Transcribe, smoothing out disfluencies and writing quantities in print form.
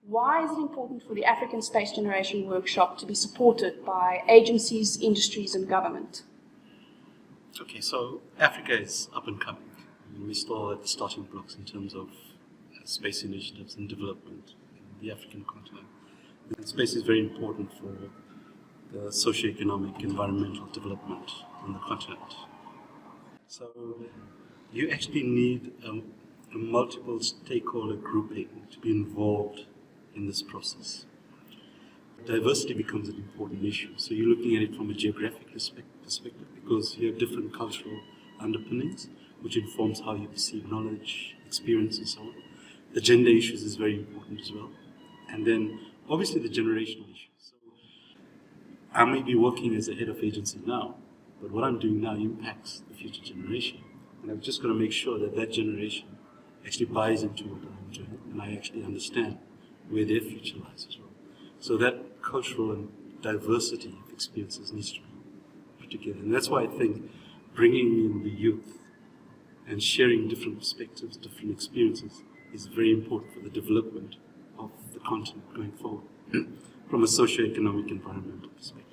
Why is it important for the African Space Generation Workshop to be supported by agencies, industries, and government? Okay, so Africa is up and coming. We're still at the starting blocks in terms of space initiatives and development in the African continent. And space is very important for the socio-economic, environmental development on the continent. So you actually need a multiple stakeholder grouping to be involved in this process. Diversity becomes an important issue. So you're looking at it from a geographic perspective because you have different cultural underpinnings, which informs how you perceive knowledge, experience, and so on. The gender issues is very important as well. And then obviously the generational issues. So I may be working as a head of agency now, but what I'm doing now impacts the future generation. And I've just got to make sure that that generation actually buys into what I'm doing and I actually understand where their future lies as well. So that cultural and diversity of experiences needs to be put together. And that's why I think bringing in the youth and sharing different perspectives, different experiences is very important for the development of the continent going forward from a socio-economic environmental perspective.